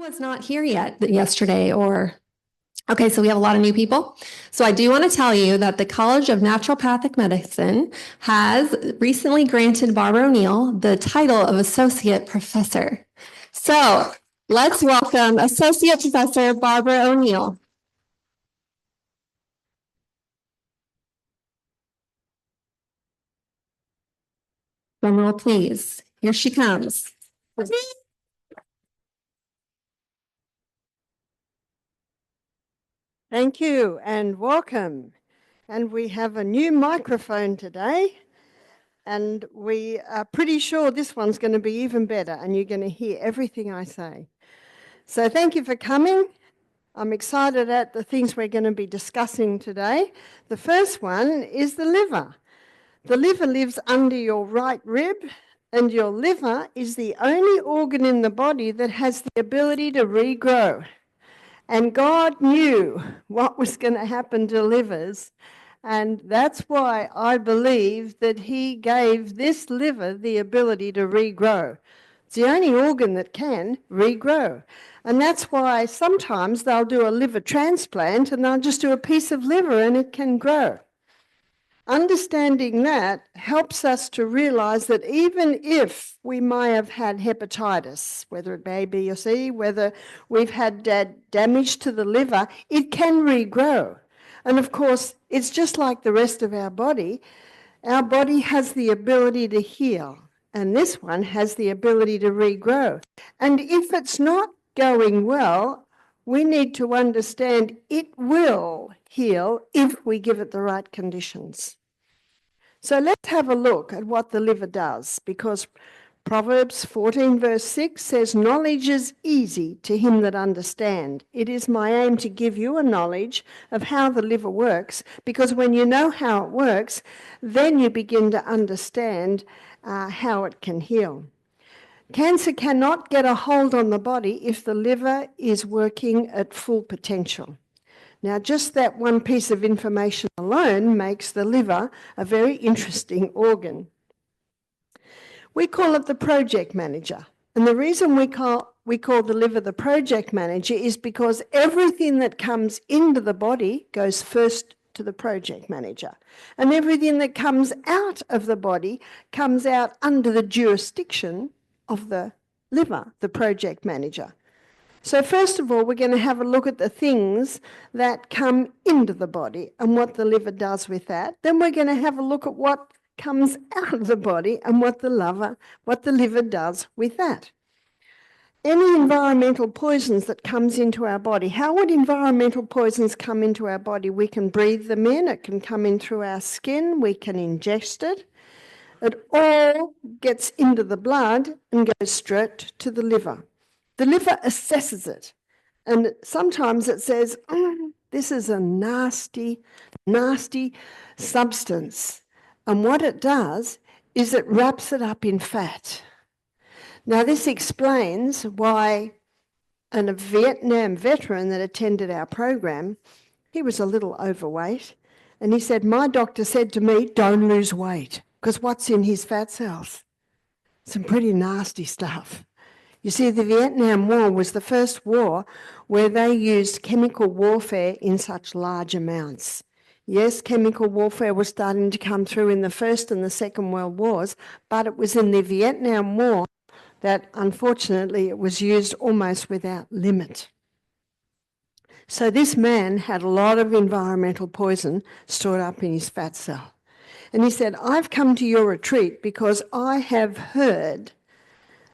was not here yet yesterday okay, so we have a lot of new people. So I do want to tell you that the College of Naturopathic Medicine has recently granted Barbara O'Neill the title of Associate Professor. So let's welcome Associate Professor Barbara O'Neill. Drum roll, please. Here she comes. Thank you and welcome. And we have a new microphone today, and we are pretty sure this one's going to be even better and you're going to hear everything I say. So thank you for coming. I'm excited at the things we're going to be discussing today. The first one is the liver. The liver lives under your right rib, and your liver is the only organ in the body that has the ability to regrow. And God knew what was going to happen to livers. And that's why I believe that he gave this liver the ability to regrow. It's the only organ that can regrow. And that's why sometimes they'll do a liver transplant and they'll just do a piece of liver and it can grow. Understanding that helps us to realize that even if we may have had hepatitis, whether it be B or C, whether we've had damage to the liver, it can regrow. And of course, it's just like the rest of our body. Our body has the ability to heal, and this one has the ability to regrow. And if it's not going well, we need to understand it will heal if we give it the right conditions. So let's have a look at what the liver does, because Proverbs 14 verse 6 says, "Knowledge is easy to him that understand." It is my aim to give you a knowledge of how the liver works, because when you know how it works, then you begin to understand how it can heal. Cancer cannot get a hold on the body if the liver is working at full potential. Now, just that one piece of information alone makes the liver a very interesting organ. We call it the project manager. And the reason we call the liver the project manager is because everything that comes into the body goes first to the project manager. And everything that comes out of the body comes out under the jurisdiction of the liver, the project manager. So first of all, we're going to have a look at the things that come into the body and what the liver does with that. Then we're going to have a look at what comes out of the body and what the liver does with that. Any environmental poisons that comes into our body, how would environmental poisons come into our body? We can breathe them in, it can come in through our skin, we can ingest it. It all gets into the blood and goes straight to the liver. The liver assesses it, and sometimes it says, this is a nasty, nasty substance. And what it does is it wraps it up in fat. Now, this explains why a Vietnam veteran that attended our program, he was a little overweight, and he said, my doctor said to me, don't lose weight, because what's in his fat cells? Some pretty nasty stuff. You see, the Vietnam War was the first war where they used chemical warfare in such large amounts. Yes, chemical warfare was starting to come through in the First and the Second World Wars, but it was in the Vietnam War that, unfortunately, it was used almost without limit. So this man had a lot of environmental poison stored up in his fat cell. And he said, I've come to your retreat because I have heard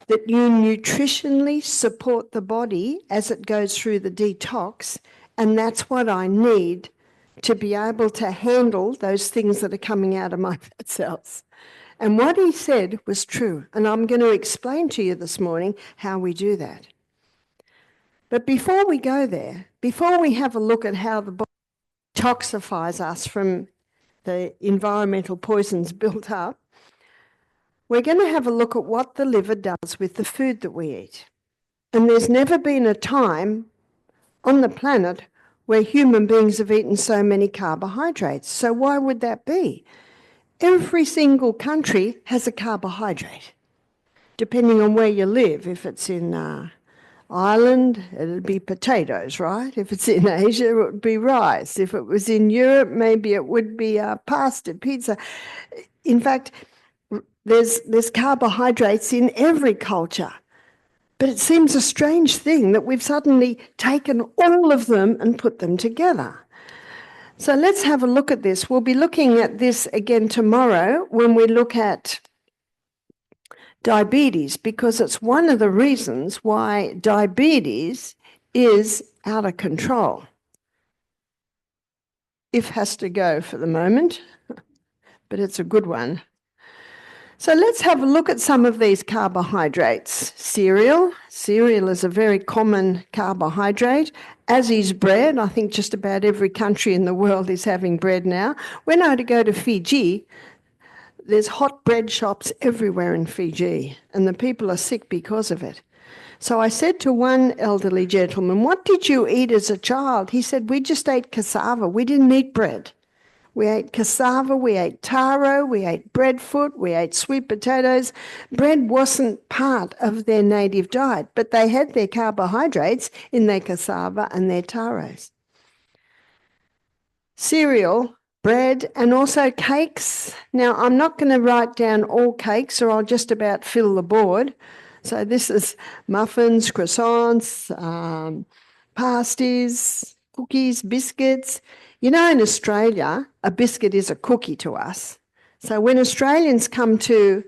that you nutritionally support the body as it goes through the detox, and that's what I need to be able to handle those things that are coming out of my fat cells. And what he said was true, and I'm going to explain to you this morning how we do that. But before we go there, before we have a look at how the body detoxifies us from the environmental poisons built up, we're going to have a look at what the liver does with the food that we eat. And there's never been a time on the planet where human beings have eaten so many carbohydrates. So why would that be? Every single country has a carbohydrate, depending on where you live. If it's in Ireland, it'd be potatoes, right? If it's in Asia, it would be rice. If it was in Europe, maybe it would be pasta, pizza. In fact, there's carbohydrates in every culture. But it seems a strange thing that we've suddenly taken all of them and put them together. So let's have a look at this. We'll be looking at this again tomorrow when we look at diabetes, because it's one of the reasons why diabetes is out of control. If has to go for the moment, but it's a good one. So let's have a look at some of these carbohydrates. Cereal is a very common carbohydrate, as is bread. I think just about every country in the world is having bread now. When I go to Fiji, there's hot bread shops everywhere in Fiji, and the people are sick because of it. So I said to one elderly gentleman, "What did you eat as a child?" He said, "We just ate cassava. We didn't eat bread. We ate cassava, we ate taro, we ate breadfruit, we ate sweet potatoes. Bread wasn't part of their native diet, but they had their carbohydrates in their cassava and their taros." Cereal, bread, and also cakes. Now, I'm not going to write down all cakes or I'll just about fill the board. So this is muffins, croissants, pasties, cookies, biscuits. You know, in Australia, a biscuit is a cookie to us. So when Australians come to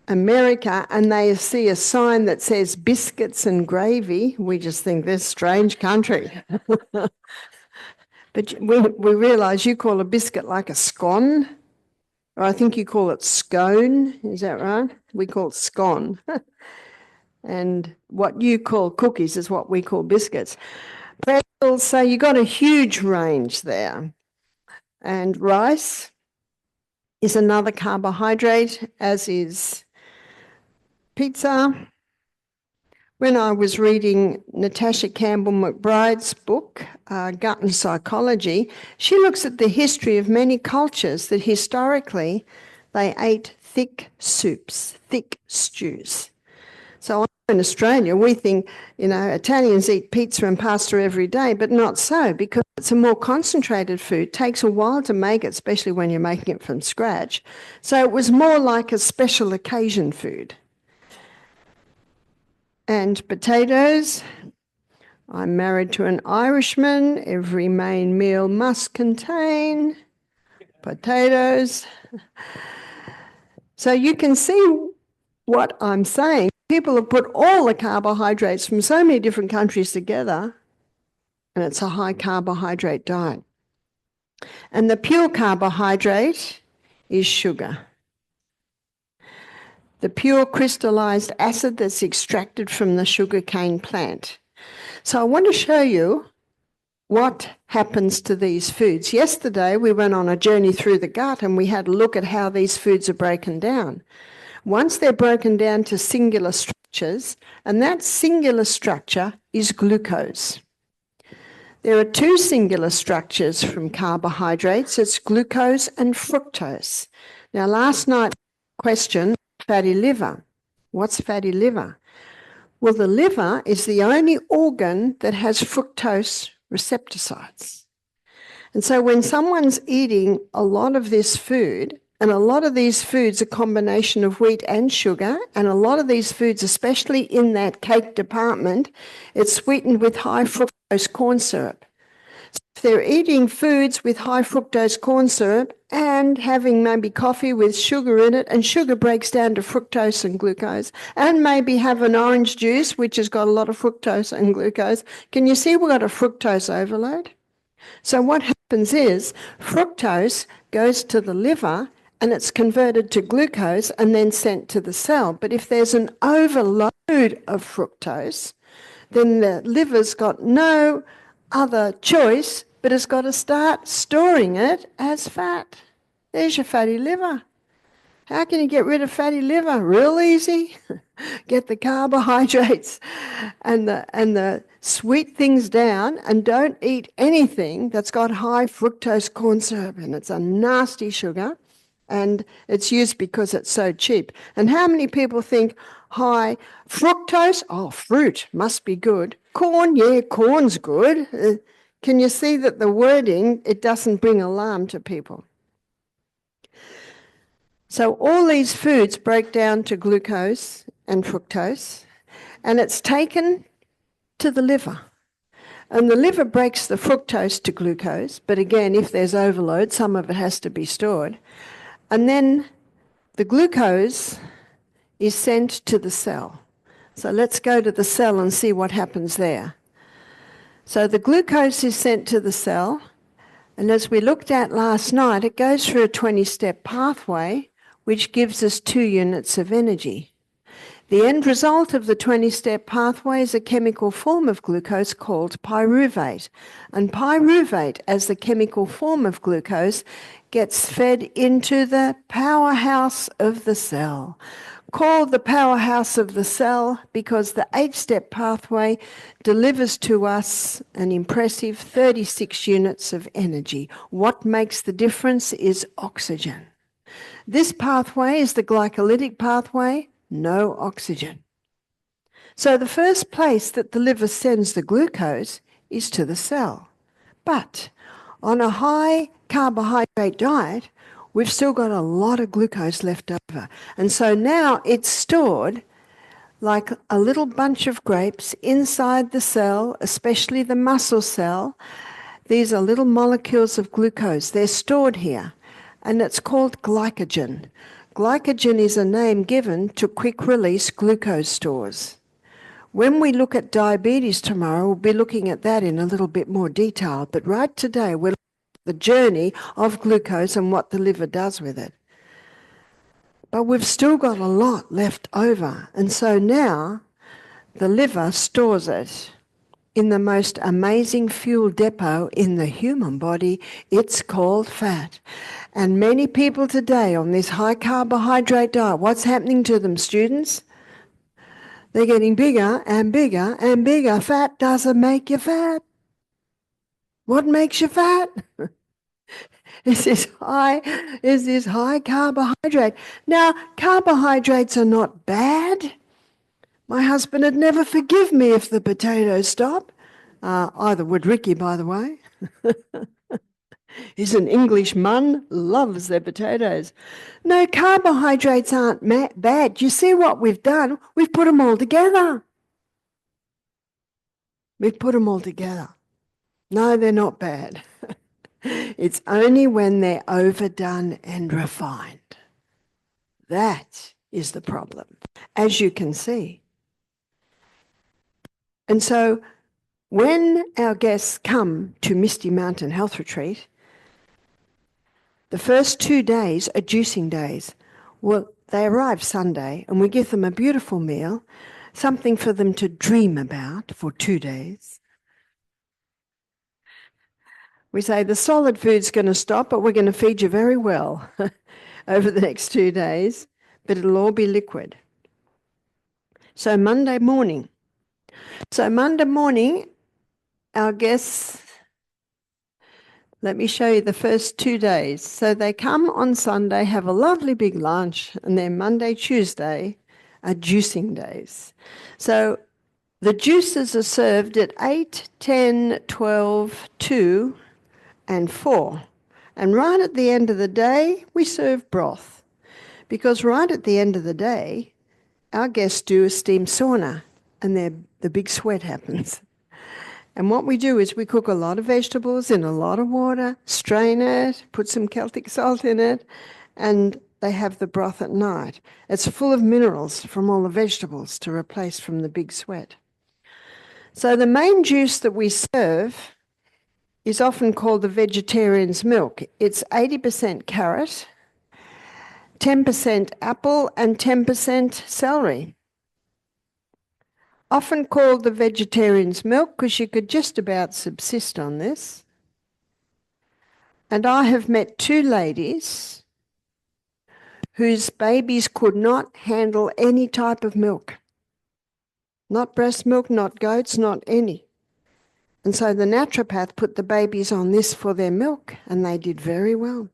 America and they see a sign that says biscuits and gravy, we just think this strange country. But we realise you call a biscuit like a scone, or I think you call it scone. Is that right? We call it scone. And what you call cookies is what we call biscuits. Pretzels, so you got a huge range there. And rice is another carbohydrate, as is pizza. When I was reading Natasha Campbell McBride's book, Gut and Psychology, she looks at the history of many cultures that historically they ate thick soups, thick stews. So in Australia, we think, you know, Italians eat pizza and pasta every day, but not so, because it's a more concentrated food. It takes a while to make it, especially when you're making it from scratch. So it was more like a special occasion food. And potatoes. I'm married to an Irishman. Every main meal must contain potatoes. So you can see what I'm saying. People have put all the carbohydrates from so many different countries together, and it's a high carbohydrate diet. And the pure carbohydrate is sugar. The pure crystallized acid that's extracted from the sugarcane plant. So I want to show you what happens to these foods. Yesterday we went on a journey through the gut and we had a look at how these foods are broken down. Once they're broken down to singular structures, and that singular structure is glucose. There are two singular structures from carbohydrates. It's glucose and fructose. Now, last night question, fatty liver. What's fatty liver? Well, the liver is the only organ that has fructose receptor sites. And so when someone's eating a lot of this food, and a lot of these foods are a combination of wheat and sugar, and a lot of these foods, especially in that cake department, it's sweetened with high fructose corn syrup. So if they're eating foods with high fructose corn syrup and having maybe coffee with sugar in it, and sugar breaks down to fructose and glucose, and maybe have an orange juice, which has got a lot of fructose and glucose, can you see we've got a fructose overload? So what happens is fructose goes to the liver and it's converted to glucose and then sent to the cell. But if there's an overload of fructose, then the liver's got no other choice, but it's got to start storing it as fat. There's your fatty liver. How can you get rid of fatty liver? Real easy. Get the carbohydrates and the sweet things down, and don't eat anything that's got high fructose corn syrup, and it's a nasty sugar. And it's used because it's so cheap. And how many people think high fructose? Oh, fruit must be good. Corn, yeah, corn's good. Can you see that the wording, it doesn't bring alarm to people? So all these foods break down to glucose and fructose, and it's taken to the liver. And the liver breaks the fructose to glucose, but again, if there's overload, some of it has to be stored. And then the glucose is sent to the cell. So let's go to the cell and see what happens there. So the glucose is sent to the cell, and as we looked at last night, it goes through a 20-step pathway, which gives us 2 units of energy. The end result of the 20-step pathway is a chemical form of glucose called pyruvate. And pyruvate, as the chemical form of glucose, gets fed into the powerhouse of the cell. Called the powerhouse of the cell because the 8-step pathway delivers to us an impressive 36 units of energy. What makes the difference is oxygen. This pathway is the glycolytic pathway, no oxygen. So the first place that the liver sends the glucose is to the cell. But on a high carbohydrate diet, we've still got a lot of glucose left over. And so now it's stored like a little bunch of grapes inside the cell, especially the muscle cell. These are little molecules of glucose. They're stored here, and it's called glycogen. Glycogen is a name given to quick-release glucose stores. When we look at diabetes tomorrow, we'll be looking at that in a little bit more detail. But right today, we're looking at the journey of glucose and what the liver does with it. But we've still got a lot left over. And so now the liver stores it in the most amazing fuel depot in the human body. It's called fat. And many people today on this high carbohydrate diet, what's happening to them, students? They're getting bigger and bigger and bigger. Fat doesn't make you fat. What makes you fat? Is this high carbohydrate. Now, carbohydrates are not bad. My husband would never forgive me if the potatoes stop. Either would Ricky, by the way. He's an English man, loves their potatoes. No, carbohydrates aren't bad. You see what we've done? We've put them all together. We've put them all together. No, they're not bad. It's only when they're overdone and refined. That is the problem, as you can see. And so when our guests come to Misty Mountain Health Retreat, the first 2 days are juicing days. Well, they arrive Sunday and we give them a beautiful meal, something for them to dream about for 2 days. We say the solid food's going to stop, but we're going to feed you very well over the next 2 days, but it'll all be liquid. So Monday morning, our guests, let me show you the first 2 days. So they come on Sunday, have a lovely big lunch, and then Monday, Tuesday are juicing days. So the juices are served at 8, 10, 12, 2, and 4. And right at the end of the day, we serve broth. Because right at the end of the day, our guests do a steam sauna, and the big sweat happens. And what we do is we cook a lot of vegetables in a lot of water, strain it, put some Celtic salt in it, and they have the broth at night. It's full of minerals from all the vegetables to replace from the big sweat. So the main juice that we serve is often called the vegetarian's milk. It's 80% carrot, 10% apple, and 10% celery. Often called the vegetarian's milk because you could just about subsist on this. And I have met 2 ladies whose babies could not handle any type of milk. Not breast milk, not goats, not any. And so the naturopath put the babies on this for their milk, and they did very well.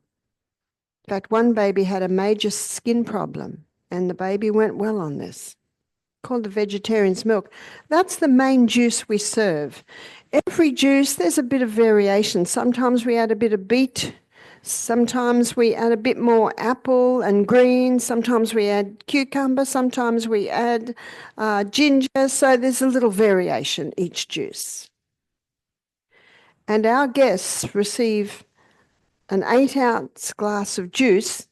In fact, one baby had a major skin problem, and the baby went well on this, called the vegetarian's milk. That's the main juice we serve. Every juice, there's a bit of variation. Sometimes we add a bit of beet. Sometimes we add a bit more apple and green. Sometimes we add cucumber. Sometimes we add ginger. So there's a little variation each juice. And our guests receive an 8-ounce glass of juice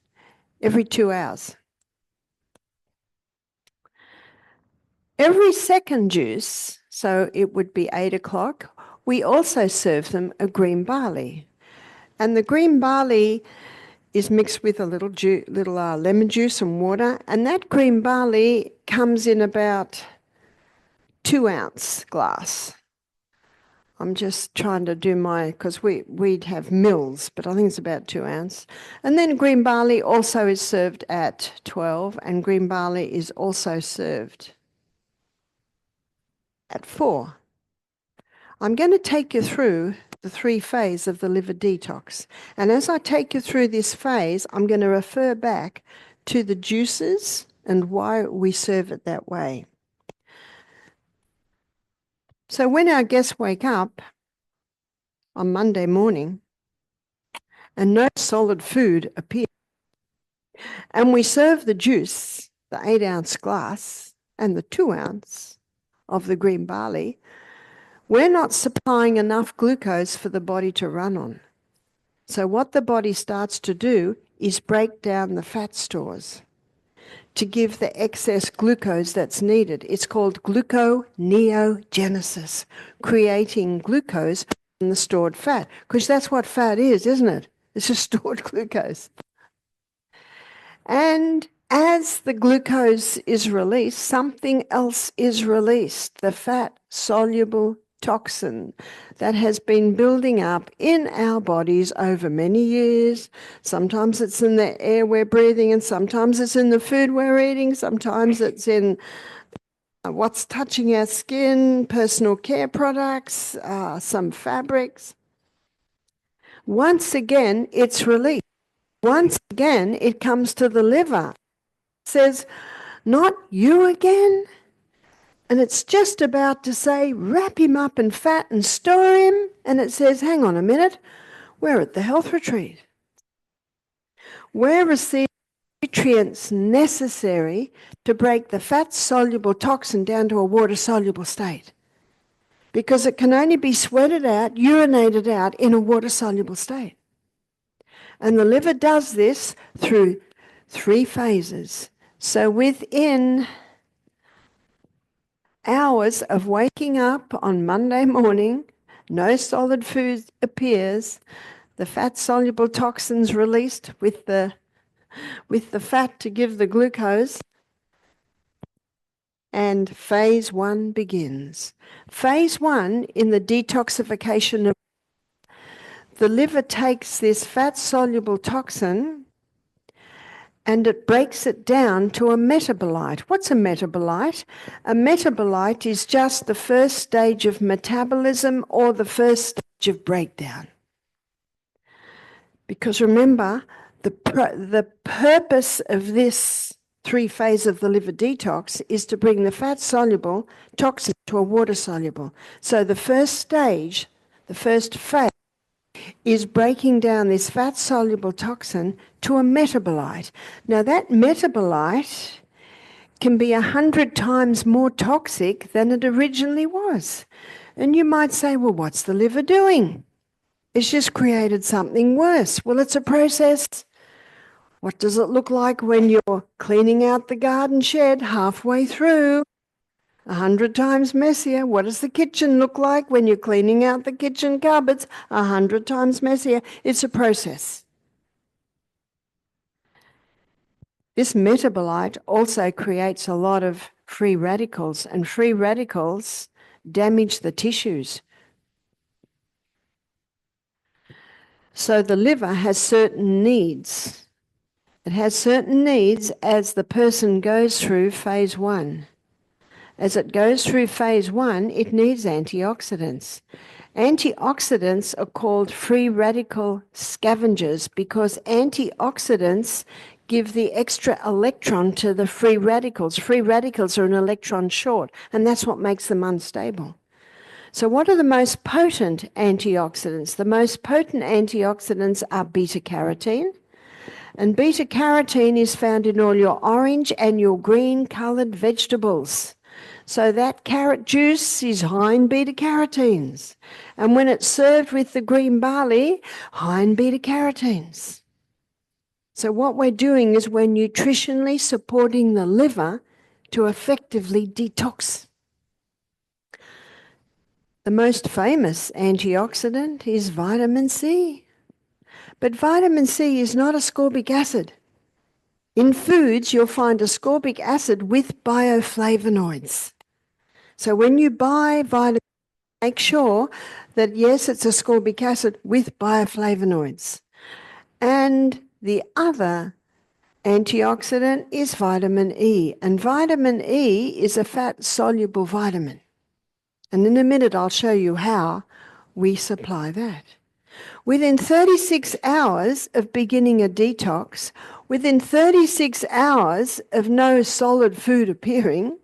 every 2 hours. Every second juice, so it would be 8 o'clock, we also serve them a green barley. And the green barley is mixed with a little lemon juice and water, and that green barley comes in about 2-ounce glass. I'm just trying to do because we'd have mils, but I think it's about 2 ounce. And then green barley also is served at 12, and green barley is also served at 4. I'm going to take you through the 3 phases of the liver detox. And as I take you through this phase, I'm going to refer back to the juices and why we serve it that way. So when our guests wake up on Monday morning and no solid food appears, and we serve the juice, the 8-ounce glass and the 2 ounce of the green barley, we're not supplying enough glucose for the body to run on. So what the body starts to do is break down the fat stores to give the excess glucose that's needed. It's called gluconeogenesis, creating glucose from the stored fat, because that's what fat is, isn't it? It's just stored glucose. And as the glucose is released, something else is released, the fat-soluble toxin that has been building up in our bodies over many years. Sometimes it's in the air we're breathing, and sometimes it's in the food we're eating, sometimes it's in what's touching our skin, personal care products, some fabrics. Once again, it's released. Once again, it comes to the liver. It says, not you again. And it's just about to say, wrap him up in fat and store him. And it says, hang on a minute, we're at the health retreat. We're receiving nutrients necessary to break the fat-soluble toxin down to a water-soluble state. Because it can only be sweated out, urinated out in a water-soluble state. And the liver does this through 3 phases. So within hours of waking up on Monday morning, no solid food appears, the fat-soluble toxins released with the fat to give the glucose, and phase 1 begins. Phase 1 in the detoxification of the liver takes this fat-soluble toxin and it breaks it down to a metabolite. What's a metabolite? A metabolite is just the first stage of metabolism or the first stage of breakdown. Because remember, the purpose of this 3 phase of the liver detox is to bring the fat-soluble toxin to a water-soluble. So the first stage, the first phase, is breaking down this fat-soluble toxin to a metabolite. Now that metabolite can be 100 times more toxic than it originally was. And you might say, well, what's the liver doing? It's just created something worse. Well, it's a process. What does it look like when you're cleaning out the garden shed halfway through? 100 times messier. What does the kitchen look like when you're cleaning out the kitchen cupboards? 100 times messier. It's a process. This metabolite also creates a lot of free radicals, and free radicals damage the tissues. So the liver has certain needs. It has certain needs as the person goes through phase 1. As it goes through phase 1, it needs antioxidants. Antioxidants are called free radical scavengers because antioxidants give the extra electron to the free radicals. Free radicals are an electron short, and that's what makes them unstable. So what are the most potent antioxidants? The most potent antioxidants are beta-carotene. And beta-carotene is found in all your orange and your green coloured vegetables. So that carrot juice is high in beta-carotenes. And when it's served with the green barley, high in beta-carotenes. So what we're doing is we're nutritionally supporting the liver to effectively detox. The most famous antioxidant is vitamin C. But vitamin C is not ascorbic acid. In foods, you'll find ascorbic acid with bioflavonoids. So when you buy vitamin, make sure that, yes, it's ascorbic acid with bioflavonoids. And the other antioxidant is vitamin E. And vitamin E is a fat-soluble vitamin. And in a minute, I'll show you how we supply that. Within 36 hours of beginning a detox, within 36 hours of no solid food appearing,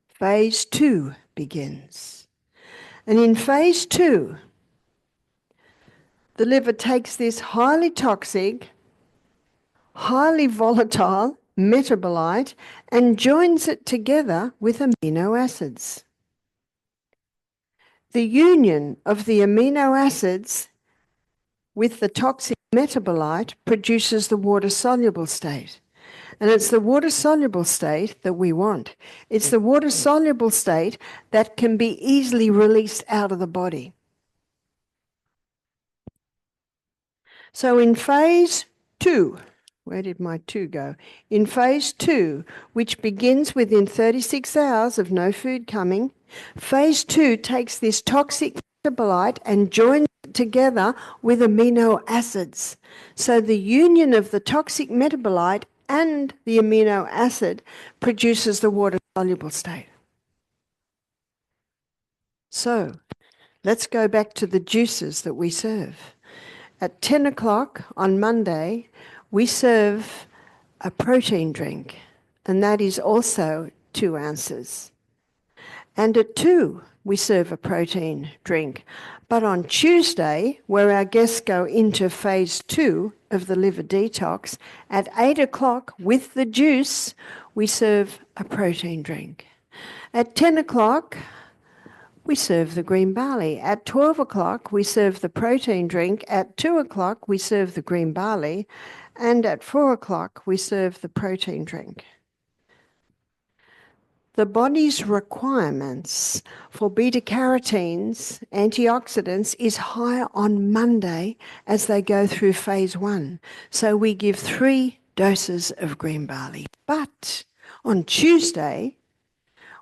phase 2 begins. And in phase 2, the liver takes this highly toxic, highly volatile metabolite and joins it together with amino acids. The union of the amino acids with the toxic metabolite produces the water-soluble state. And it's the water-soluble state that we want. It's the water-soluble state that can be easily released out of the body. So in phase 2, where did my 2 go? In phase 2, which begins within 36 hours of no food coming, phase 2 takes this toxic metabolite and joins it together with amino acids. So the union of the toxic metabolite and the amino acid produces the water-soluble state. So let's go back to the juices that we serve. At 10 o'clock on Monday, we serve a protein drink, and that is also 2 ounces. And at 2, we serve a protein drink. But on Tuesday, where our guests go into phase 2 of the liver detox, at 8 o'clock with the juice, we serve a protein drink. At 10 o'clock, we serve the green barley. At 12 o'clock, we serve the protein drink. At 2 o'clock, we serve the green barley. And at 4 o'clock, we serve the protein drink. The body's requirements for beta-carotenes, antioxidants, is higher on Monday as they go through phase 1. So we give 3 doses of green barley. But on Tuesday,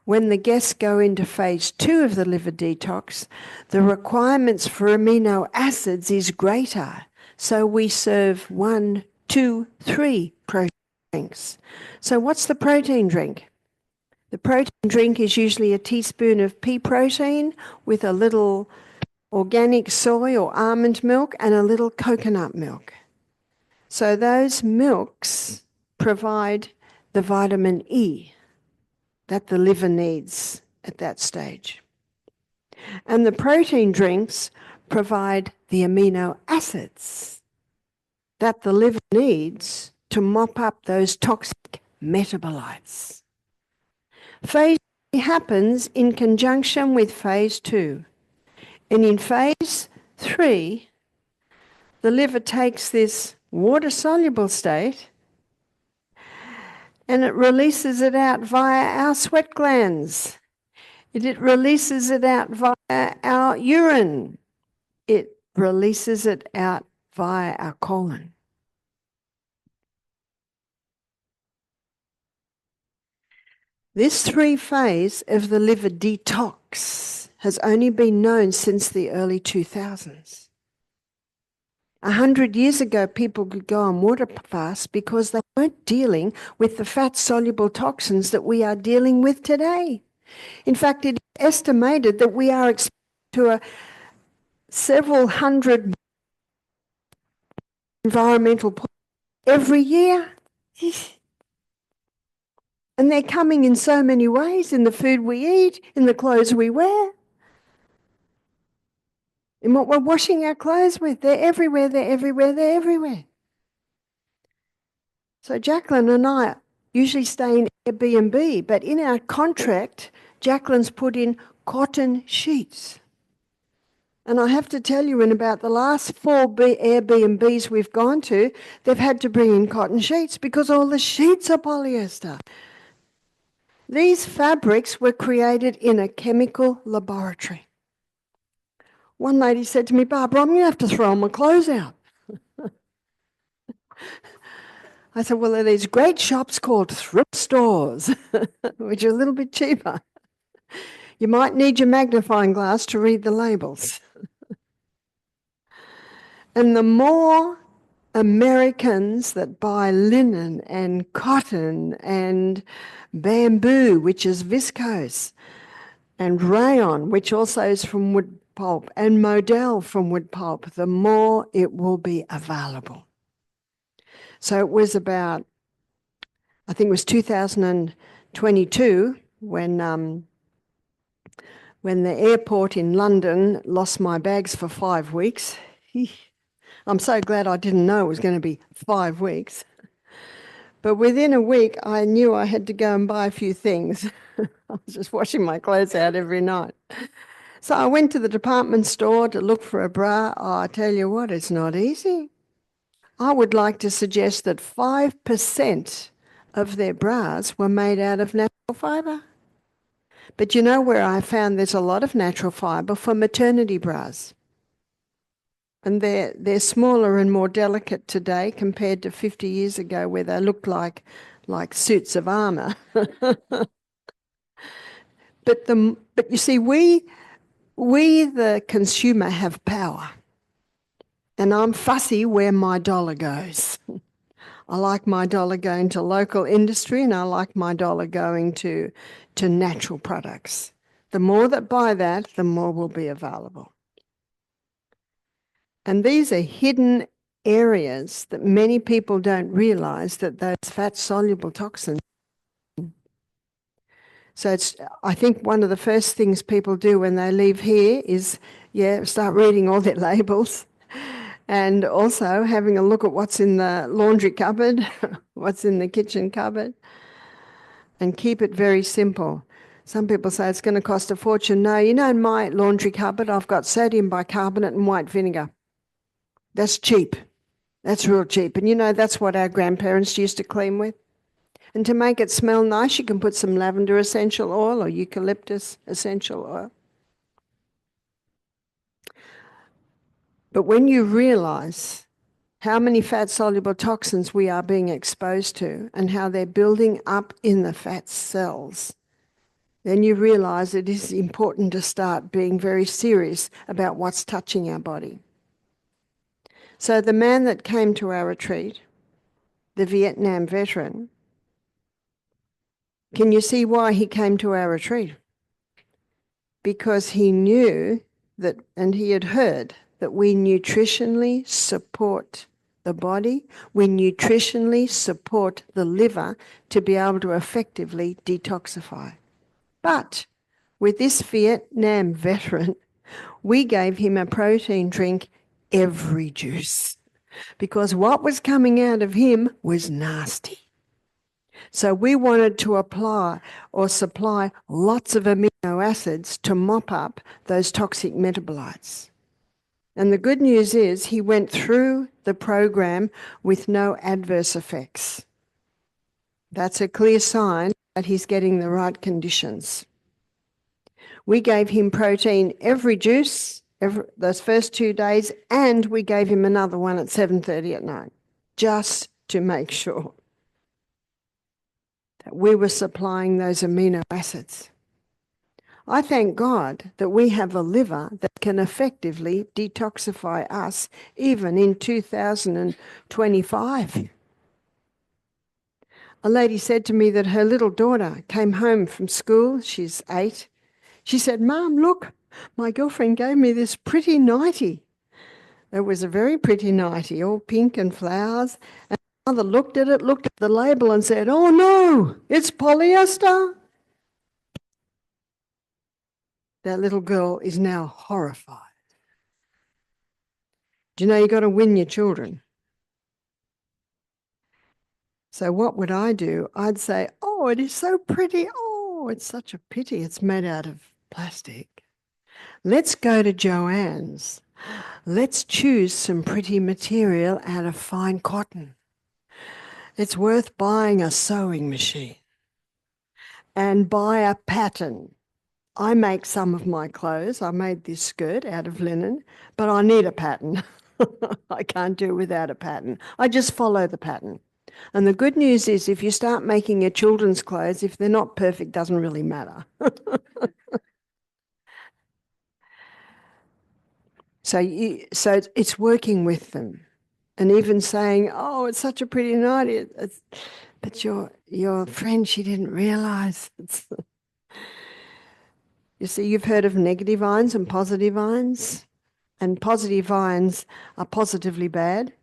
when the guests go into phase 2 of the liver detox, the requirements for amino acids is greater. So we serve 1, 2, 3 protein drinks. So what's the protein drink? The protein drink is usually a teaspoon of pea protein with a little organic soy or almond milk and a little coconut milk. So those milks provide the vitamin E that the liver needs at that stage. And the protein drinks provide the amino acids that the liver needs to mop up those toxic metabolites. Phase 3 happens in conjunction with phase 2. And in phase 3, the liver takes this water-soluble state and it releases it out via our sweat glands. It releases it out via our urine. It releases it out via our colon. This 3 phase of the liver detox has only been known since the early 2000s. 100 years ago, people could go on water fast because they weren't dealing with the fat-soluble toxins that we are dealing with today. In fact, it is estimated that we are exposed to several hundred environmental every year. And they're coming in so many ways, in the food we eat, in the clothes we wear, in what we're washing our clothes with. They're everywhere, they're everywhere, they're everywhere. So Jacqueline and I usually stay in Airbnb, but in our contract, Jacqueline's put in cotton sheets. And I have to tell you, in about the last 4 Airbnbs we've gone to, they've had to bring in cotton sheets because all the sheets are polyester. These fabrics were created in a chemical laboratory. One lady said to me, Barbara, I'm going to have to throw all my clothes out. I said, well, there are these great shops called thrift stores, which are a little bit cheaper. You might need your magnifying glass to read the labels. And the more Americans that buy linen and cotton and bamboo, which is viscose, and rayon, which also is from wood pulp, and modal from wood pulp, the more it will be available. So it was about, I think it was 2022 when the airport in London lost my bags for 5 weeks. I'm so glad I didn't know it was going to be 5 weeks. But within a week, I knew I had to go and buy a few things. I was just washing my clothes out every night. So I went to the department store to look for a bra. Oh, I tell you what, it's not easy. I would like to suggest that 5% of their bras were made out of natural fibre. But you know where I found there's a lot of natural fibre? For maternity bras. And they're smaller and more delicate today compared to 50 years ago where they looked like suits of armour. But you see, we the consumer have power. And I'm fussy where my dollar goes. I like my dollar going to local industry and I like my dollar going to natural products. The more that buy that, the more will be available. And these are hidden areas that many people don't realise that those fat-soluble toxins. So I think one of the first things people do when they leave here is, start reading all their labels and also having a look at what's in the laundry cupboard, what's in the kitchen cupboard, and keep it very simple. Some people say it's going to cost a fortune. No, in my laundry cupboard, I've got sodium bicarbonate and white vinegar. That's cheap. That's real cheap. And that's what our grandparents used to clean with. And to make it smell nice, you can put some lavender essential oil or eucalyptus essential oil. But when you realise how many fat-soluble toxins we are being exposed to and how they're building up in the fat cells, then you realise it is important to start being very serious about what's touching our body. So the man that came to our retreat, the Vietnam veteran, can you see why he came to our retreat? Because he knew that, and he had heard, that we nutritionally support the body, we nutritionally support the liver to be able to effectively detoxify. But with this Vietnam veteran, we gave him a protein drink every juice because what was coming out of him was nasty. So we wanted to apply or supply lots of amino acids to mop up those toxic metabolites. And the good news is he went through the program with no adverse effects. That's a clear sign that he's getting the right conditions. We gave him protein every juice, those first 2 days, and we gave him another one at 7:30 at night, just to make sure that we were supplying those amino acids. I thank God that we have a liver that can effectively detoxify us even in 2025. A lady said to me that her little daughter came home from school, she's 8, She said, "Mum, look, my girlfriend gave me this pretty nightie." It was a very pretty nightie, all pink and flowers. And mother looked at it, looked at the label and said, "Oh no, it's polyester." That little girl is now horrified. Do you know you've got to win your children? So what would I do? I'd say, "Oh, it is so pretty. Oh, it's such a pity it's made out of plastic. Let's go to Joanne's. Let's choose some pretty material out of fine cotton. It's worth buying a sewing machine and buy a pattern. I make some of my clothes. I made this skirt out of linen, but I need a pattern. I can't do without a pattern. I just follow the pattern. And the good news is if you start making your children's clothes, if they're not perfect, doesn't really matter." So it's working with them, and even saying, "Oh, it's such a pretty night," but your friend, she didn't realise. You see, you've heard of negative ions and positive ions, and positive ions are positively bad.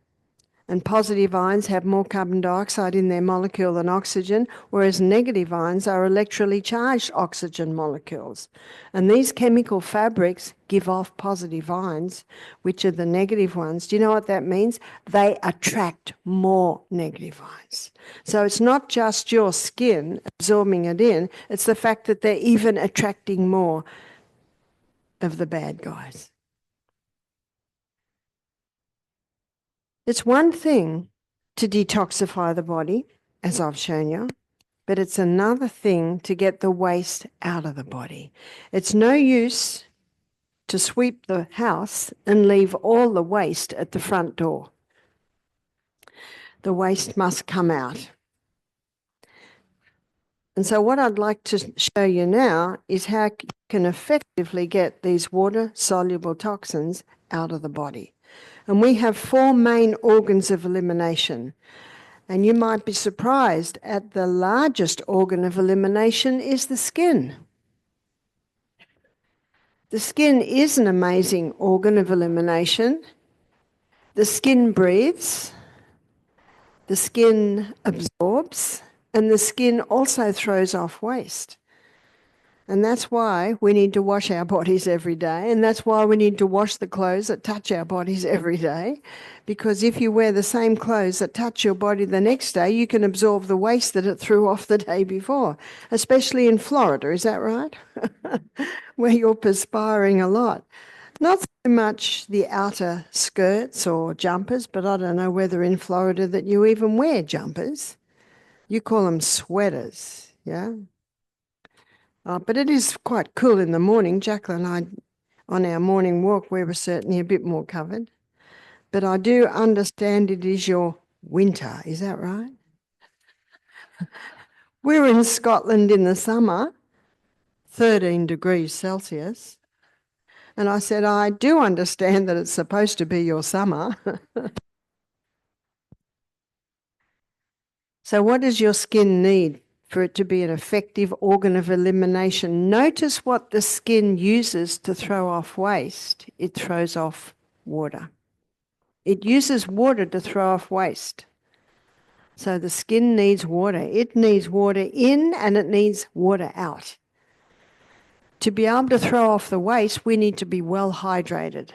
And positive ions have more carbon dioxide in their molecule than oxygen, whereas negative ions are electrically charged oxygen molecules. And these chemical fabrics give off positive ions, which are the negative ones. Do you know what that means? They attract more negative ions. So it's not just your skin absorbing it in, it's the fact that they're even attracting more of the bad guys. It's one thing to detoxify the body, as I've shown you, but it's another thing to get the waste out of the body. It's no use to sweep the house and leave all the waste at the front door. The waste must come out. And so what I'd like to show you now is how you can effectively get these water-soluble toxins out of the body. And we have 4 main organs of elimination. And you might be surprised at the largest organ of elimination is the skin. The skin is an amazing organ of elimination. The skin breathes, the skin absorbs, and the skin also throws off waste. And that's why we need to wash our bodies every day. And that's why we need to wash the clothes that touch our bodies every day. Because if you wear the same clothes that touch your body the next day, you can absorb the waste that it threw off the day before, especially in Florida. Is that right? Where you're perspiring a lot. Not so much the outer skirts or jumpers, but I don't know whether in Florida that you even wear jumpers. You call them sweaters, yeah? But it is quite cool in the morning. Jacqueline and I, on our morning walk, we were certainly a bit more covered. But I do understand it is your winter, is that right? We're in Scotland in the summer, 13 degrees Celsius. And I said, I do understand that it's supposed to be your summer. So what does your skin need for it to be an effective organ of elimination? Notice what the skin uses to throw off waste. It throws off water. It uses water to throw off waste. So the skin needs water. It needs water in and it needs water out. To be able to throw off the waste, we need to be well hydrated.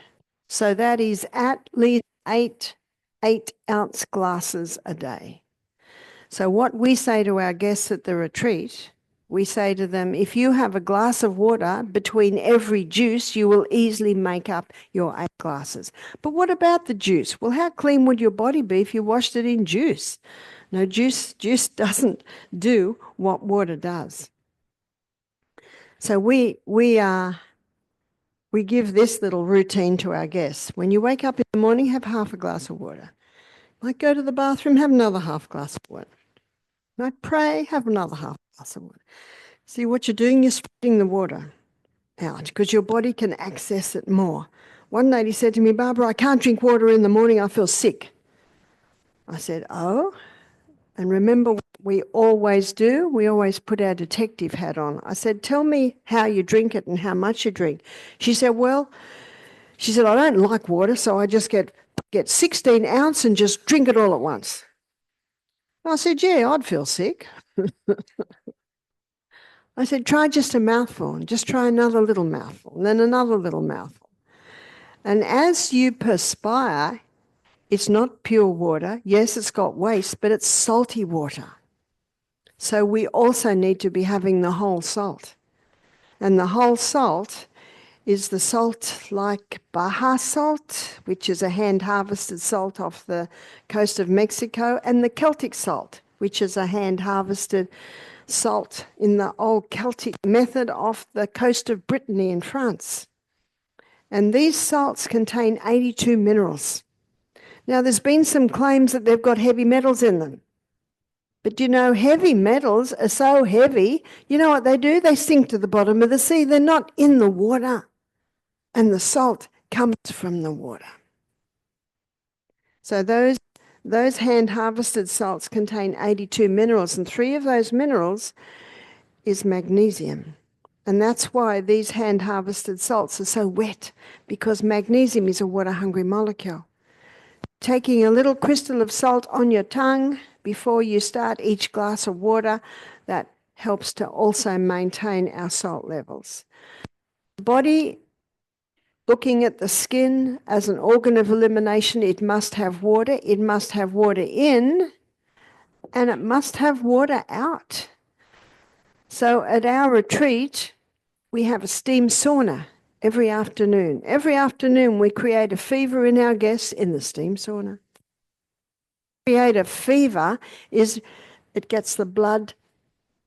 So that is at least 8-ounce glasses a day. So what we say to our guests at the retreat, we say to them, if you have a glass of water between every juice, you will easily make up your 8 glasses. But what about the juice? Well, how clean would your body be if you washed it in juice? No, juice doesn't do what water does. So we give this little routine to our guests. When you wake up in the morning, have half a glass of water. Might go to the bathroom, have another half glass of water. Might pray, have another half glass of water. See what you're doing, you're spreading the water out because your body can access it more. One lady said to me, Barbara, I can't drink water in the morning, I feel sick. I said, oh? And remember, we always do, we always put our detective hat on. I said, tell me how you drink it and how much you drink. She said, I don't like water, so I just get 16 ounce and just drink it all at once. I said, yeah, I'd feel sick. I said, try just a mouthful and just try another little mouthful and then another little mouthful. And as you perspire, it's not pure water. Yes, it's got waste, but it's salty water. So we also need to be having the whole salt. And the whole salt is the salt like Baja salt, which is a hand-harvested salt off the coast of Mexico, and the Celtic salt, which is a hand-harvested salt in the old Celtic method off the coast of Brittany in France. And these salts contain 82 minerals. Now, there's been some claims that they've got heavy metals in them. But you know, heavy metals are so heavy, you know what they do? They sink to the bottom of the sea. They're not in the water. And the salt comes from the water. So those hand-harvested salts contain 82 minerals, and 3 of those minerals is magnesium. And that's why these hand-harvested salts are so wet, because magnesium is a water-hungry molecule. Taking a little crystal of salt on your tongue before you start each glass of water, that helps to also maintain our salt levels. The body, looking at the skin as an organ of elimination, it must have water in, and it must have water out. So at our retreat, we have a steam sauna every afternoon. Every afternoon we create a fever in our guests in the steam sauna. Create a fever is it gets the blood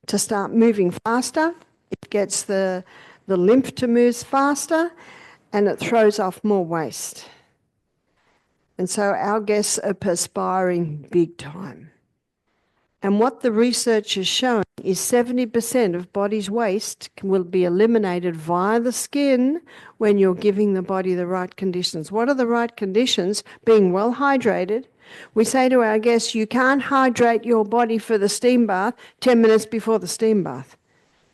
to start moving faster, it gets the lymph to move faster, and it throws off more waste. And so our guests are perspiring big time. And what the research has shown is 70% of body's waste will be eliminated via the skin when you're giving the body the right conditions. What are the right conditions? Being well hydrated. We say to our guests, you can't hydrate your body for the steam bath 10 minutes before the steam bath.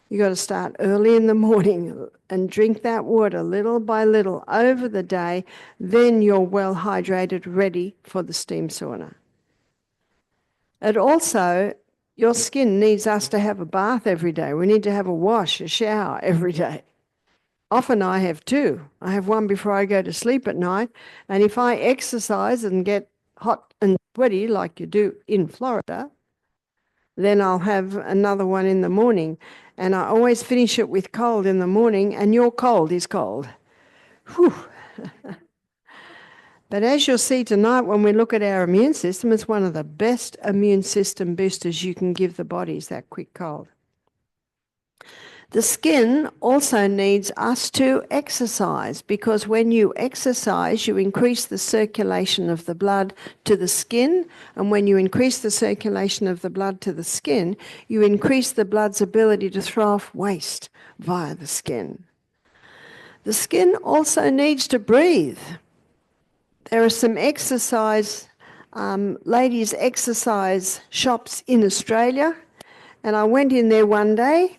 You've got to start early in the morning and drink that water little by little over the day. Then you're well hydrated, ready for the steam sauna. And also, your skin needs us to have a bath every day. We need to have a wash, a shower every day. Often I have 2. I have one before I go to sleep at night. And if I exercise and get hot and sweaty like you do in Florida, then I'll have another one in the morning. And I always finish it with cold in the morning, and your cold is cold. Whew. But as you'll see tonight when we look at our immune system, it's one of the best immune system boosters you can give the bodies, that quick cold. The skin also needs us to exercise, because when you exercise, you increase the circulation of the blood to the skin, and when you increase the circulation of the blood to the skin, you increase the blood's ability to throw off waste via the skin. The skin also needs to breathe. There are some ladies' exercise shops in Australia, and I went in there one day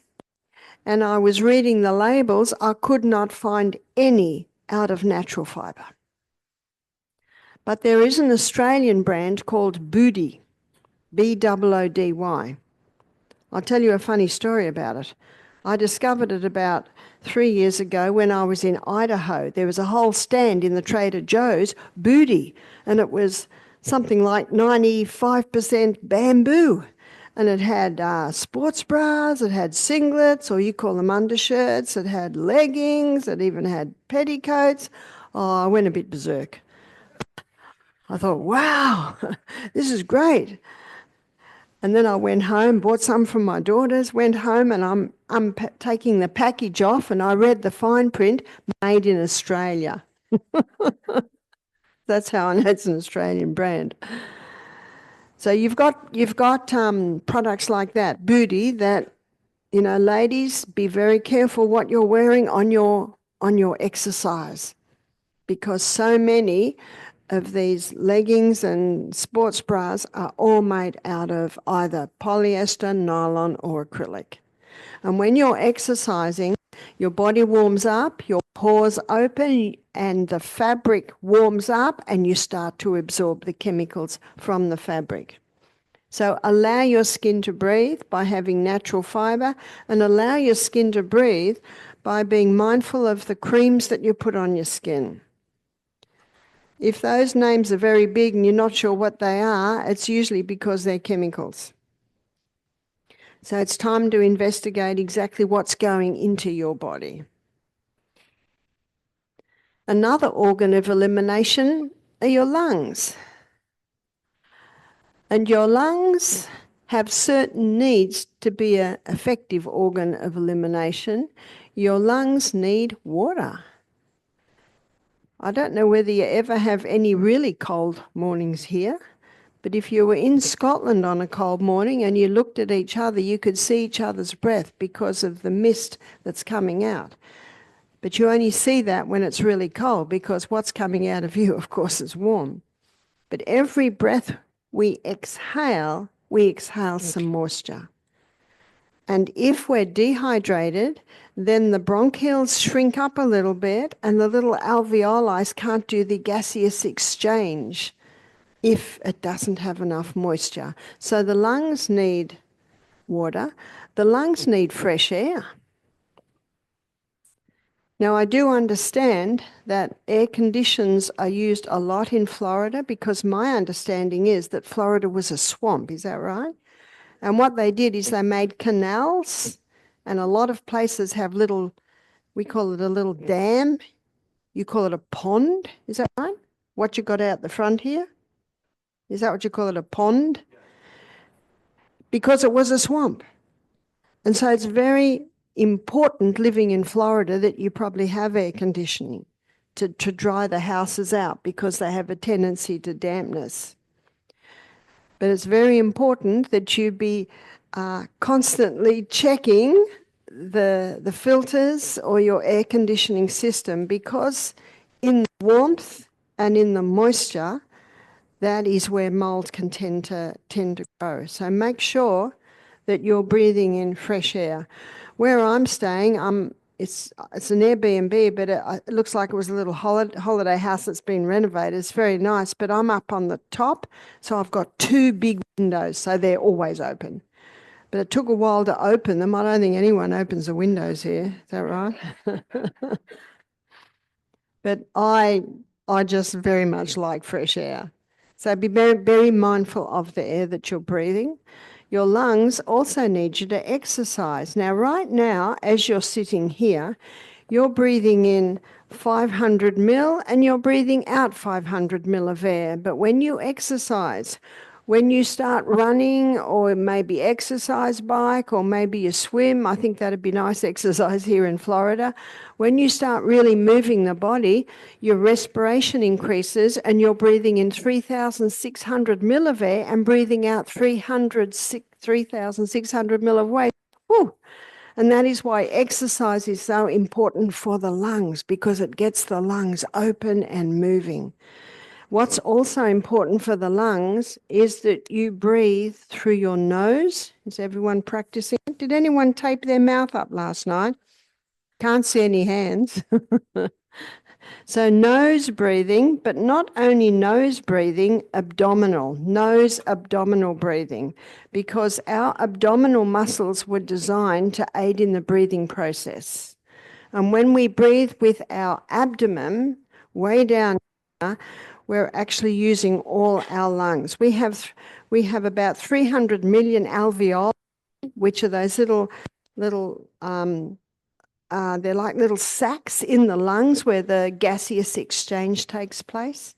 and I was reading the labels. I could not find any out of natural fibre. But there is an Australian brand called Boody, Boody. I'll tell you a funny story about it. I discovered it about 3 years ago when I was in Idaho. There was a whole stand in the Trader Joe's, Boody, and it was something like 95% bamboo. And it had sports bras, it had singlets, or you call them undershirts, it had leggings, it even had petticoats. Oh, I went a bit berserk. I thought, wow, this is great. And then I went home, bought some from my daughters, went home, and I'm taking the package off, and I read the fine print, made in Australia. That's how I know it's an Australian brand. So you've got products like that, Boody, that, you know, ladies, be very careful what you're wearing on your exercise, because so many of these leggings and sports bras are all made out of either polyester, nylon, or acrylic. And when you're exercising, your body warms up, your pores open, and the fabric warms up, and you start to absorb the chemicals from the fabric. So allow your skin to breathe by having natural fiber, and allow your skin to breathe by being mindful of the creams that you put on your skin. If those names are very big and you're not sure what they are, it's usually because they're chemicals. So it's time to investigate exactly what's going into your body. Another organ of elimination are your lungs. And your lungs have certain needs to be an effective organ of elimination. Your lungs need water. I don't know whether you ever have any really cold mornings here, but if you were in Scotland on a cold morning and you looked at each other, you could see each other's breath because of the mist that's coming out. But you only see that when it's really cold, because what's coming out of you, of course, is warm. But every breath we exhale some moisture. And if we're dehydrated, then the bronchioles shrink up a little bit and the little alveoli can't do the gaseous exchange if it doesn't have enough moisture. So the lungs need water. The lungs need fresh air. Now, I do understand that air conditions are used a lot in Florida, because my understanding is that Florida was a swamp. Is that right? And what they did is they made canals, and a lot of places have little, we call it a little dam. You call it a pond. Is that right? What you got out the front here? Is that what you call it, a pond? Because it was a swamp. And so it's very important living in Florida that you probably have air conditioning to dry the houses out, because they have a tendency to dampness. But it's very important that you be constantly checking the filters or your air conditioning system, because in the warmth and in the moisture, that is where mold can tend to grow. So make sure that you're breathing in fresh air. Where I'm staying, it's an Airbnb, but it looks like it was a little holiday house that's been renovated. It's very nice, but I'm up on the top, so I've got 2 big windows, so they're always open. But it took a while to open them. I don't think anyone opens the windows here. Is that right? But I just very much like fresh air. So be very, very mindful of the air that you're breathing. Your lungs also need you to exercise. Now, right now, as you're sitting here, you're breathing in 500 mil and you're breathing out 500 mil of air. But when you exercise, when you start running, or maybe exercise bike, or maybe you swim, I think that'd be nice exercise here in Florida. When you start really moving the body, your respiration increases and you're breathing in 3,600 mil of air and breathing out 3,600 mil of water. Whew. And that is why exercise is so important for the lungs, because it gets the lungs open and moving. What's also important for the lungs is that you breathe through your nose. Is everyone practicing? Did anyone tape their mouth up last night? Can't see any hands. So nose breathing, but not only nose breathing, nose abdominal breathing, because our abdominal muscles were designed to aid in the breathing process. And when we breathe with our abdomen way down here, we're actually using all our lungs. We have about 300 million alveoli, which are those little they're like little sacs in the lungs where the gaseous exchange takes place.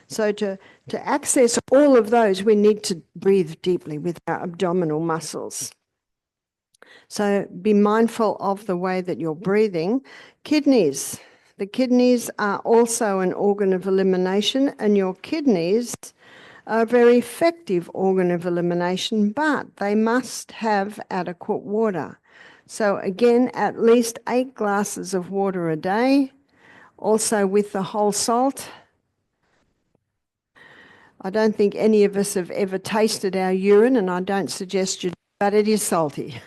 So to access all of those, we need to breathe deeply with our abdominal muscles. So be mindful of the way that you're breathing. Kidneys. The kidneys are also an organ of elimination, and your kidneys are a very effective organ of elimination, but they must have adequate water. So again, at least 8 glasses of water a day, also with the whole salt I don't think any of us have ever tasted our urine, and I don't suggest you do, but it is salty.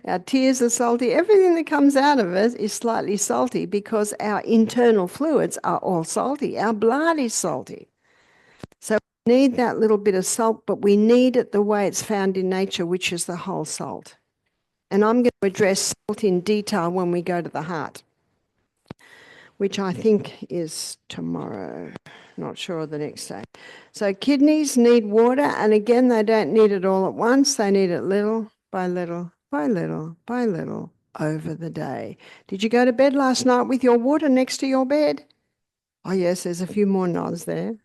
Our tears are salty. Everything that comes out of us is slightly salty because our internal fluids are all salty. Our blood is salty. So we need that little bit of salt, but we need it the way it's found in nature, which is the whole salt. And I'm going to address salt in detail when we go to the heart, which I think is tomorrow. Not sure the next day. So kidneys need water, and again, they don't need it all at once. They need it little by little by little by little over the day. Did you go to bed last night with your water next to your bed? Oh yes, there's a few more nods there.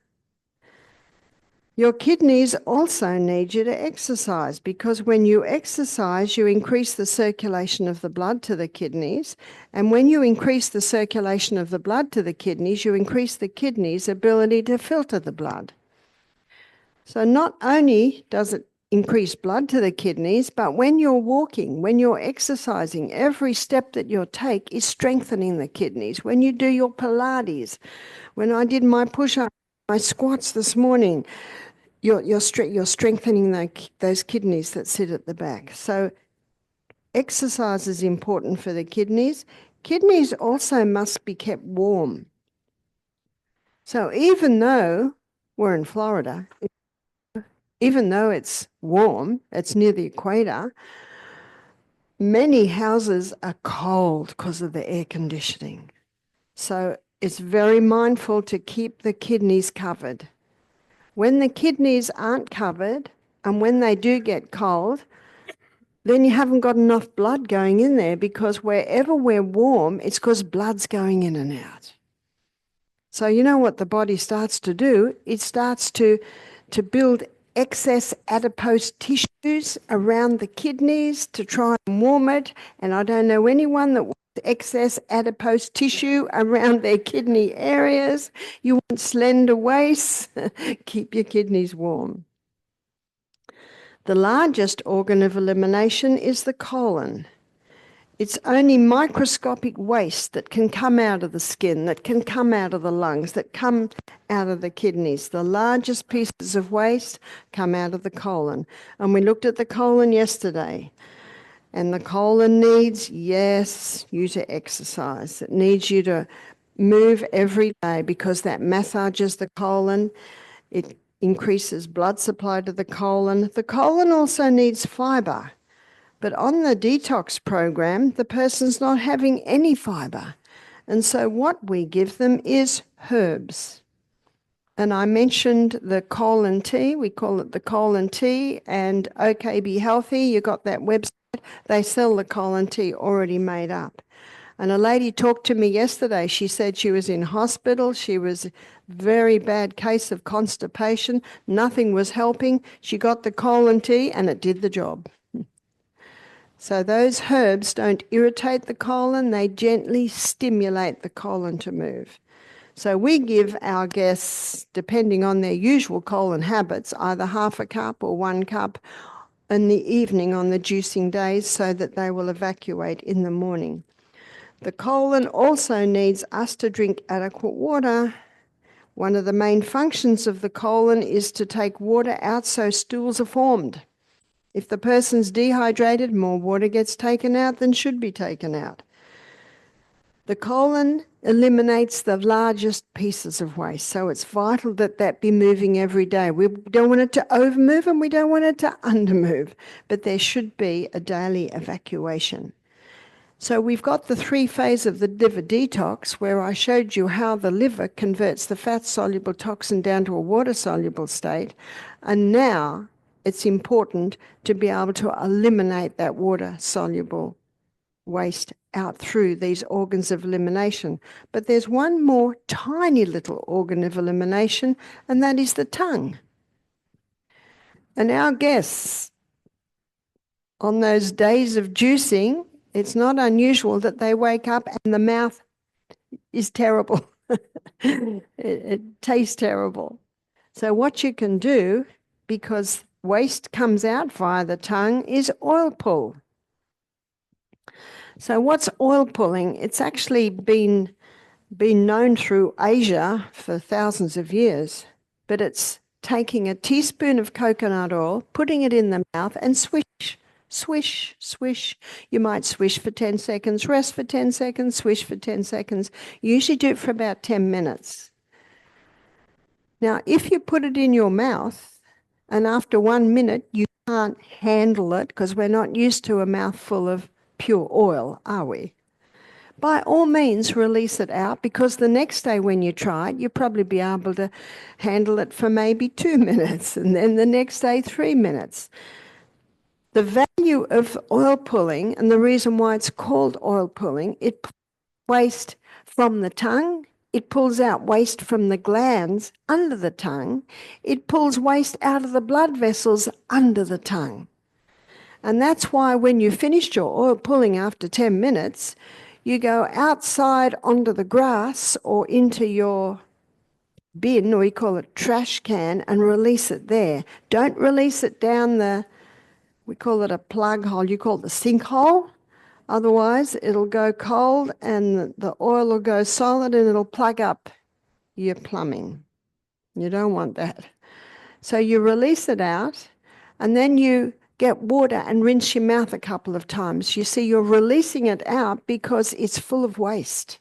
Your kidneys also need you to exercise, because when you exercise, you increase the circulation of the blood to the kidneys. And when you increase the circulation of the blood to the kidneys, you increase the kidneys' ability to filter the blood. So not only does it increase blood to the kidneys, but when you're walking, when you're exercising, every step that you take is strengthening the kidneys. When you do your Pilates, when I did my push-up, my squats this morning, you're strengthening those kidneys that sit at the back. So exercise is important for the kidneys. Kidneys also must be kept warm. So even though we're in Florida, even though it's warm, it's near the equator, many houses are cold because of the air conditioning. So it's very mindful to keep the kidneys covered. When the kidneys aren't covered, and when they do get cold, then you haven't got enough blood going in there, because wherever we're warm, it's because blood's going in and out. So you know what the body starts to do? It starts to build excess adipose tissues around the kidneys to try and warm it. And I don't know anyone that wants excess adipose tissue around their kidney areas. You want slender waists? Keep your kidneys warm. The largest organ of elimination is the colon. It's only microscopic waste that can come out of the skin, that can come out of the lungs, that come out of the kidneys. The largest pieces of waste come out of the colon. And we looked at the colon yesterday. And the colon needs, yes, you to exercise. It needs you to move every day, because that massages the colon. It increases blood supply to the colon. The colon also needs fibre. But on the detox program, the person's not having any fibre. And so what we give them is herbs. And I mentioned the colon tea. We call it the colon tea. And OK Be Healthy, you got that website. They sell the colon tea already made up. And a lady talked to me yesterday. She said she was in hospital. She was a very bad case of constipation. Nothing was helping. She got the colon tea and it did the job. So those herbs don't irritate the colon, they gently stimulate the colon to move. So we give our guests, depending on their usual colon habits, either half a cup or 1 cup in the evening on the juicing days, so that they will evacuate in the morning. The colon also needs us to drink adequate water. One of the main functions of the colon is to take water out so stools are formed. If the person's dehydrated, more water gets taken out than should be taken out. The colon eliminates the largest pieces of waste, so it's vital that that be moving every day. We don't want it to overmove and we don't want it to undermove, but there should be a daily evacuation. So we've got the 3 phases of the liver detox, where I showed you how the liver converts the fat-soluble toxin down to a water-soluble state, and now it's important to be able to eliminate that water-soluble waste out through these organs of elimination. But there's one more tiny little organ of elimination, and that is the tongue. And our guests, on those days of juicing, it's not unusual that they wake up and the mouth is terrible. it tastes terrible. So what you can do, because waste comes out via the tongue, is oil pull. So what's oil pulling? It's actually been known through Asia for thousands of years, but it's taking a teaspoon of coconut oil, putting it in the mouth and swish, swish, swish. You might swish for 10 seconds, rest for 10 seconds, swish for 10 seconds. You usually do it for about 10 minutes. Now, if you put it in your mouth and after 1 minute you can't handle it because we're not used to a mouthful of pure oil, are we? By all means, release it out, because the next day when you try it, you'll probably be able to handle it for maybe 2 minutes, and then the next day 3 minutes. The value of oil pulling, and the reason why it's called oil pulling, it pulls waste from the tongue, it pulls out waste from the glands under the tongue, it pulls waste out of the blood vessels under the tongue. And that's why when you finished your oil pulling after 10 minutes, you go outside onto the grass or into your bin, or we call it trash can, and release it there. Don't release it down we call it a plug hole, you call it the sinkhole. Otherwise, it'll go cold and the oil will go solid and it'll plug up your plumbing. You don't want that. So you release it out and then you get water and rinse your mouth a couple of times. You see, you're releasing it out because it's full of waste.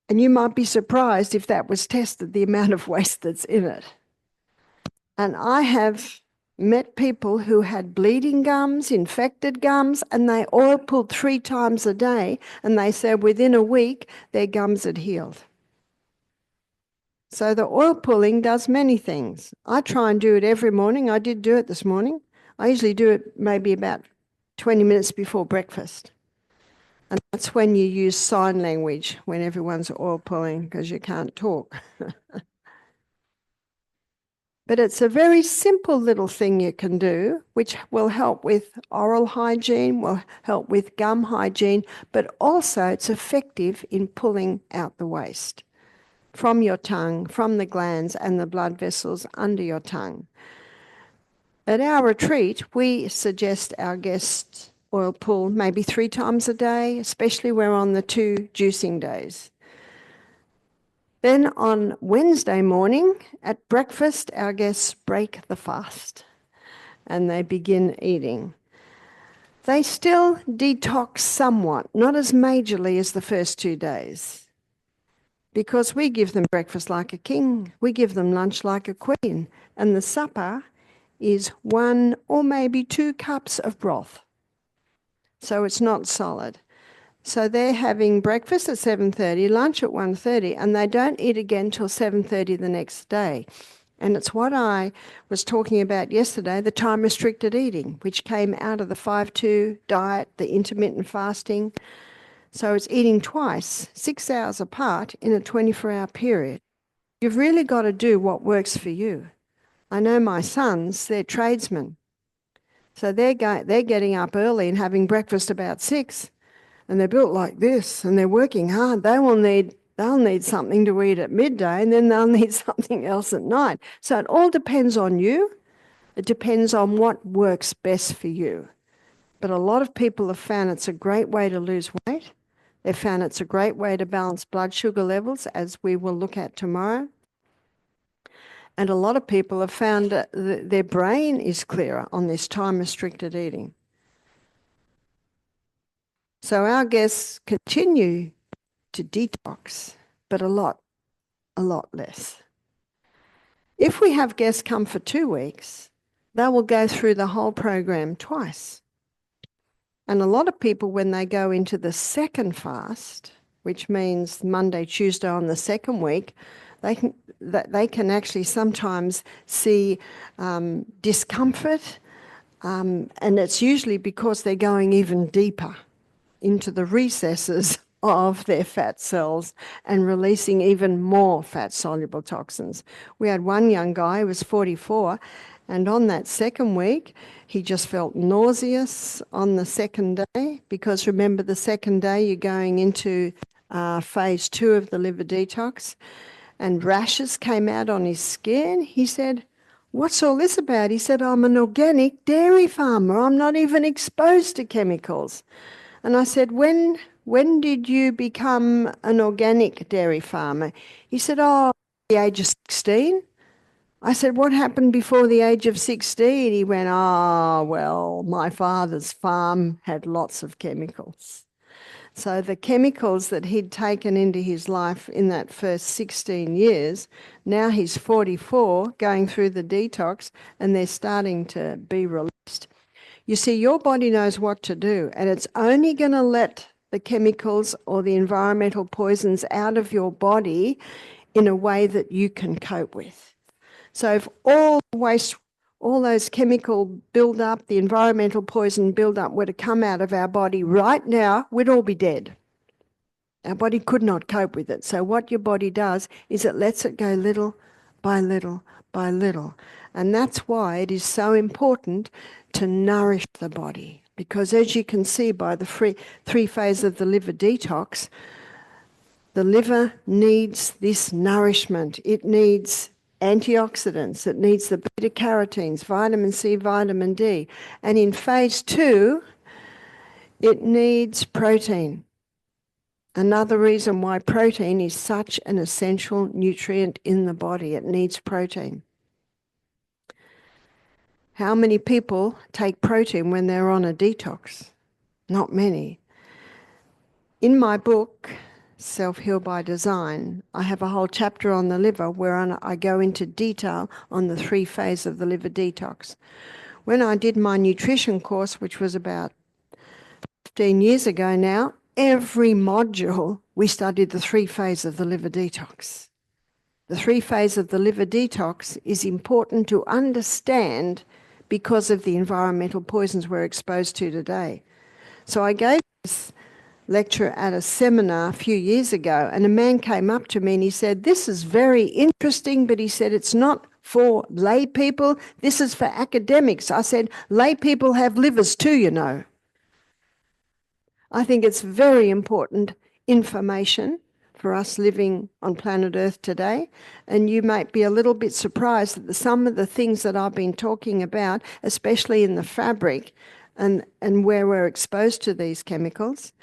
And you might be surprised if that was tested, the amount of waste that's in it. And I have met people who had bleeding gums, infected gums, and they oil pulled 3 times a day, and they said within a week their gums had healed. So the oil pulling does many things. I try and do it every morning. I did do it this morning. I usually do it maybe about 20 minutes before breakfast. And that's when you use sign language, when everyone's oil pulling, because you can't talk. But it's a very simple little thing you can do, which will help with oral hygiene, will help with gum hygiene, but also it's effective in pulling out the waste from your tongue, from the glands and the blood vessels under your tongue. At our retreat, we suggest our guests oil pull maybe 3 times a day, especially we're on the 2 juicing days. Then on Wednesday morning at breakfast, our guests break the fast and they begin eating. They still detox somewhat, not as majorly as the first 2 days, because we give them breakfast like a king, we give them lunch like a queen, and the supper is 1 or maybe 2 cups of broth. So it's not solid. So they're having breakfast at 7:30, lunch at 1:30, and they don't eat again till 7:30 the next day. And it's what I was talking about yesterday, the time-restricted eating, which came out of the 5-2 diet, the intermittent fasting. So it's eating twice, 6 hours apart in a 24-hour period. You've really got to do what works for you. I know my sons, they're tradesmen. So they're getting up early and having breakfast about 6, and they're built like this, and they're working hard. They'll need something to eat at midday, and then they'll need something else at night. So it all depends on you. It depends on what works best for you. But a lot of people have found it's a great way to lose weight. They've found it's a great way to balance blood sugar levels, as we will look at tomorrow. And a lot of people have found that their brain is clearer on this time-restricted eating. So our guests continue to detox, but a lot less. If we have guests come for 2 weeks, they will go through the whole program twice. And a lot of people, when they go into the second fast, which means Monday, Tuesday on the second week, they can actually sometimes see discomfort, and it's usually because they're going even deeper into the recesses of their fat cells and releasing even more fat-soluble toxins. We had one young guy who was 44, and on that second week, he just felt nauseous on the second day, because remember, the second day you're going into phase 2 of the liver detox, and rashes came out on his skin. He said, "What's all this about?" He said, "I'm an organic dairy farmer. I'm not even exposed to chemicals." And I said, when did you become an organic dairy farmer? He said, "Oh, the age of 16. I said, what happened before the age of 16? He went, well, my father's farm had lots of chemicals. So the chemicals that he'd taken into his life in that first 16 years, now he's 44, going through the detox, and they're starting to be released. You see, your body knows what to do, and it's only going to let the chemicals or the environmental poisons out of your body in a way that you can cope with. So if all waste, all those chemical build-up, the environmental poison build-up were to come out of our body right now, we'd all be dead. Our body could not cope with it. So what your body does is it lets it go little by little by little. And that's why it is so important to nourish the body. Because as you can see by the three phases of the liver detox, the liver needs this nourishment. It needs antioxidants. It needs the beta-carotenes, vitamin C, vitamin D. And in phase 2, it needs protein. Another reason why protein is such an essential nutrient in the body. It needs protein. How many people take protein when they're on a detox? Not many. In my book, Self-Heal by Design, I have a whole chapter on the liver where I go into detail on the 3 phases of the liver detox. When I did my nutrition course, which was about 15 years ago now, every module we studied the 3 phases of the liver detox. The 3 phases of the liver detox is important to understand because of the environmental poisons we're exposed to today. So I gave this lecture at a seminar a few years ago, and a man came up to me and he said, this is very interesting, but he said, it's not for lay people, this is for academics. I said, lay people have livers too, you know. I think it's very important information for us living on planet Earth today, and you might be a little bit surprised that some of the things that I've been talking about, especially in the fabric and where we're exposed to these chemicals.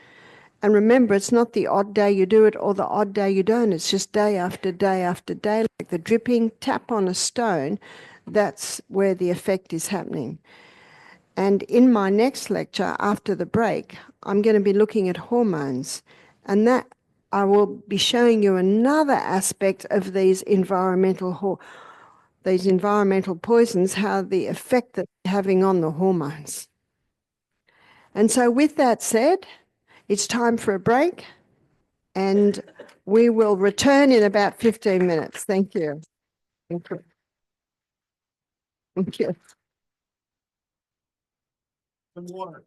And remember, it's not the odd day you do it or the odd day you don't. It's just day after day after day, like the dripping tap on a stone. That's where the effect is happening. And in my next lecture, after the break, I'm going to be looking at hormones. And that I will be showing you another aspect of these environmental poisons, how the effect that they're having on the hormones. And so with that said, it's time for a break, and we will return in about 15 minutes. Thank you. Thank you. Thank you. Some water.